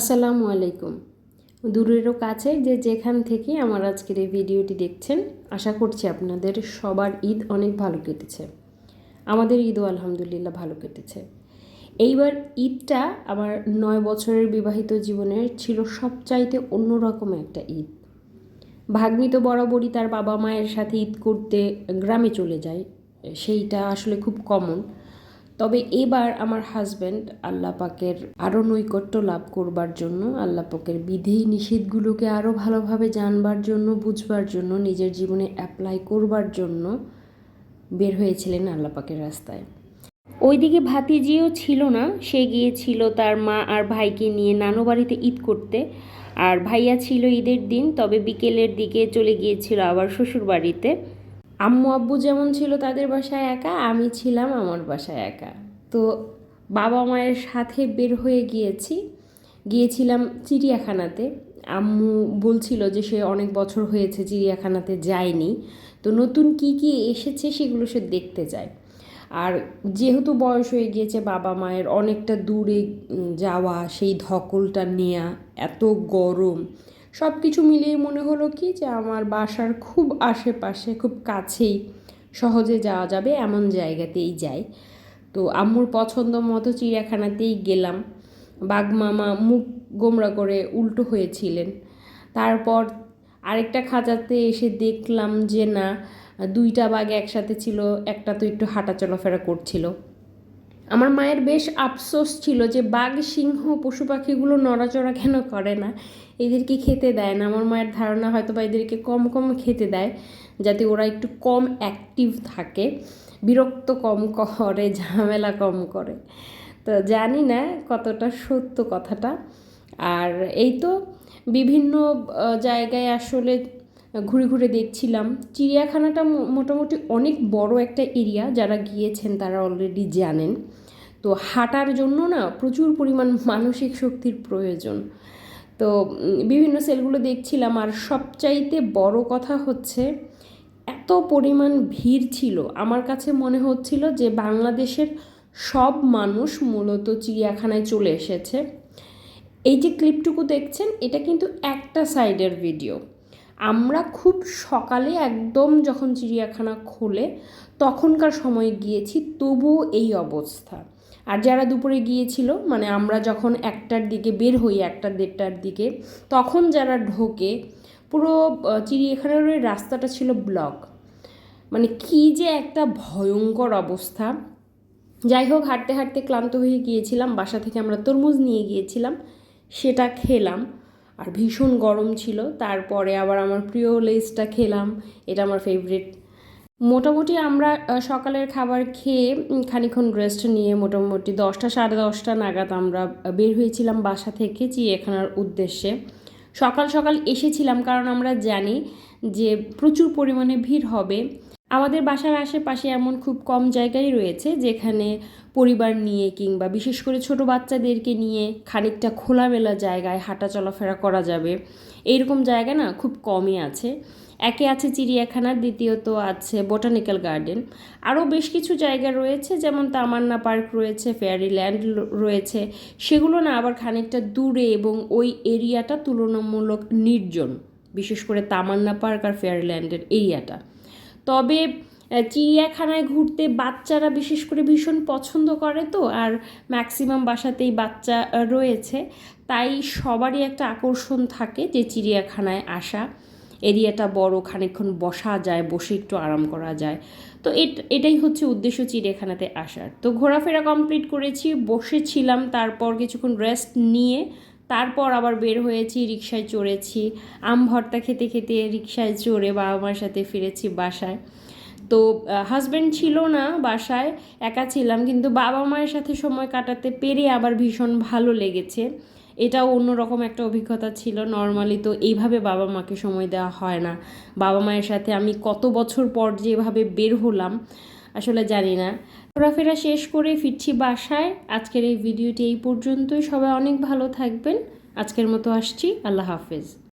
আসসালামু আলাইকুম। দূরেরও কাছে যে যেখান থেকে আমার আজকের এই ভিডিওটি দেখছেন, আশা করছি আপনাদের সবার ঈদ অনেক ভালো কেটেছে। আমাদের ঈদও আলহামদুলিল্লাহ ভালো কেটেছে। এইবার ঈদটা আমার 9 বছরের বিবাহিত জীবনের ছিল সবচাইতে অন্যরকম একটা ঈদ। ভাগ্নি তো বরাবরই তার বাবা মায়ের সাথে ঈদ করতে গ্রামে চলে যায়, সেইটা আসলে খুব কমন। তবে এবার আমার হাজব্যান্ড আল্লাহ পাকের আরও নৈকট্য লাভ করবার জন্য, আল্লাহ পাকের বিধি নিষেধগুলোকে আরও ভালোভাবে জানবার জন্য, বুঝবার জন্য, নিজের জীবনে অ্যাপ্লাই করবার জন্য বের হয়েছিলেন আল্লাহ পাকের রাস্তায়। ওইদিকে ভাতিজিও ছিল না, সে গিয়েছিল তার মা আর ভাইকে নিয়ে নানু বাড়িতে ঈদ করতে। আর ভাইয়া ছিল ঈদের দিন, তবে বিকেলের দিকে চলে গিয়েছিল আবার শ্বশুর বাড়িতে। আম্মু আব্বু যেমন ছিল তাদের বাসায় একা, আমি ছিলাম আমার বাসায় একা। তো বাবা মায়ের সাথে বের হয়ে গিয়েছিলাম চিড়িয়াখানাতে। আম্মু বলছিল যে সে অনেক বছর হয়েছে চিড়িয়াখানাতে যায়নি, তো নতুন কি কি এসেছে সেগুলো সে দেখতে যায়। আর যেহেতু বয়স হয়ে গিয়েছে বাবা মায়ের, অনেকটা দূরে যাওয়া, সেই ধকলটা নেওয়া, এত গরম, সব কিছু মিলিয়ে মনে হলো কি যে আমার বাসার খুব আশেপাশে, খুব কাছেই সহজে যাওয়া যাবে এমন জায়গাতেই যাই। তো আম্মুর পছন্দ মতো চিড়িয়াখানাতেই গেলাম। বাঘ মামা মুখ গোমড়া করে উল্টো হয়েছিলেন। তারপর আরেকটা খাঁচাতে এসে দেখলাম যে না, দুইটা বাঘ একসাথে ছিল, একটা তো একটু হাঁটা চলাফেরা করছিল। আমার মায়ের বেশ আফসোস ছিল যে বাঘ, সিংহ, পশু পাখিগুলো নড়াচড়া কেন করে না, এদেরকে খেতে দেয় না। আমার মায়ের ধারণা হয়তো বা এদেরকে কম কম খেতে দেয়, যাতে ওরা একটু কম অ্যাক্টিভ থাকে, বিরক্ত কম করে, ঝামেলা কম করে। তো জানি না কতটা সত্য কথাটা। আর এই তো বিভিন্ন জায়গায় আসলে ঘুরে ঘুরে দেখছিলাম। চিড়িয়াখানাটা মোটামুটি অনেক বড় একটা এরিয়া, যারা গিয়েছেন তারা অলরেডি জানেন। তো হাঁটার জন্য না প্রচুর পরিমাণ মানসিক শক্তির প্রয়োজন। তো বিভিন্ন সেলগুলো দেখছিলাম, আর সবচাইতে বড় কথা হচ্ছে এত পরিমাণ ভিড় ছিল, আমার কাছে মনে হচ্ছিল যে বাংলাদেশের সব মানুষ মূলত চিড়িয়াখানায় চলে এসেছে। এই যে ক্লিপটুকু দেখছেন, এটা কিন্তু একটা সাইডের ভিডিও। আমরা খুব সকালে একদম যখন চিড়িয়াখানা খোলে তখনকার সময় গিয়েছি, তবুও এই অবস্থা। আর যারা দুপুরে গিয়েছিল, মানে আমরা যখন 1টার দিকে বের হই, 1টা-1:30টার দিকে, তখন যারা ঢোকে, পুরো চিড়িয়াখানার ওই রাস্তাটা ছিল ব্লক। মানে কি যে একটা ভয়ঙ্কর অবস্থা। যাই হোক, হাঁটতে হাঁটতে ক্লান্ত হয়ে গিয়েছিলাম। বাসা থেকে আমরা তরমুজ নিয়ে গিয়েছিলাম, সেটা খেলাম, আর ভীষণ গরম ছিল। তারপরে আবার আমার প্রিয় লেসটা খেলাম, এটা আমার ফেভারিট। মোটামুটি আমরা সকালের খাবার খেয়ে খানিকক্ষণ রেস্ট নিয়ে মোটামুটি 10টা, 10:30 নাগাদ আমরা বের হয়েছিলাম বাসা থেকে চিড়িয়াখানার উদ্দেশ্যে। সকাল সকাল এসেছিলাম কারণ আমরা জানি যে প্রচুর পরিমাণে ভিড় হবে। আমাদের বাসার আশেপাশে এমন খুব কম জায়গায় রয়েছে যেখানে পরিবার নিয়ে কিংবা বিশেষ করে ছোট বাচ্চাদেরকে নিয়ে খানিকটা খোলামেলা জায়গায় হাঁটা চলাফেরা করা যাবে। এইরকম জায়গা না খুব কমই আছে। একে আছে চিড়িয়াখানা, দ্বিতীয়ত আছে বোটানিক্যাল গার্ডেন। আরও বেশ কিছু জায়গা রয়েছে, যেমন তামান্না পার্ক রয়েছে, ফেয়ারিল্যান্ড রয়েছে। সেগুলো না আবার খানিকটা দূরে, এবং ওই এরিয়াটা তুলনামূলক নির্জন, বিশেষ করে তামান্না পার্ক আর ফেয়ারিল্যান্ডের এরিয়াটা। তবে চিড়িয়াখানায় ঘুরতে বাচ্চারা বিশেষ করে ভীষণ পছন্দ করে, তো আর ম্যাক্সিমাম বাসাতেই বাচ্চা রয়েছে, তাই সবারই একটা আকর্ষণ থাকে যে চিড়িয়াখানায় আসা। এরিয়াটা বড়, খানিকক্ষণ বসা যায়, বসে একটু আরাম করা যায়। তো এটাই হচ্ছে উদ্দেশ্য চিড়িয়াখানাতে আসার। তো ঘোরাফেরা কমপ্লিট করেছি, বসেছিলাম, তারপর কিছুক্ষণ রেস্ট নিয়ে তারপর আবার বের হয়েছি, রিকশায় চড়েছি। আম ভর্তা খেতে খেতে রিকশায় চড়ে বাবা মার সাথে ফিরেছি বাসায়। তো হাজব্যান্ড ছিল না বাসায়, একা ছিলাম, কিন্তু বাবা মায়ের সাথে সময় কাটাতে পেরে আবার ভীষণ ভালো লেগেছে। এটাও অন্যরকম একটা অভিজ্ঞতা ছিল। নর্মালি তো এইভাবে বাবা মাকে সময় দেওয়া হয় না। বাবা মায়ের সাথে আমি কত বছর পর যেভাবে বের হলাম আসলে জানি না। ঘোরাফেরা শেষ করে ফিরছি বাসায়। আজকের এই ভিডিওটি এই পর্যন্তই। সবাই অনেক ভালো থাকবেন। আজকের মতো আসছি, আল্লাহ হাফেজ।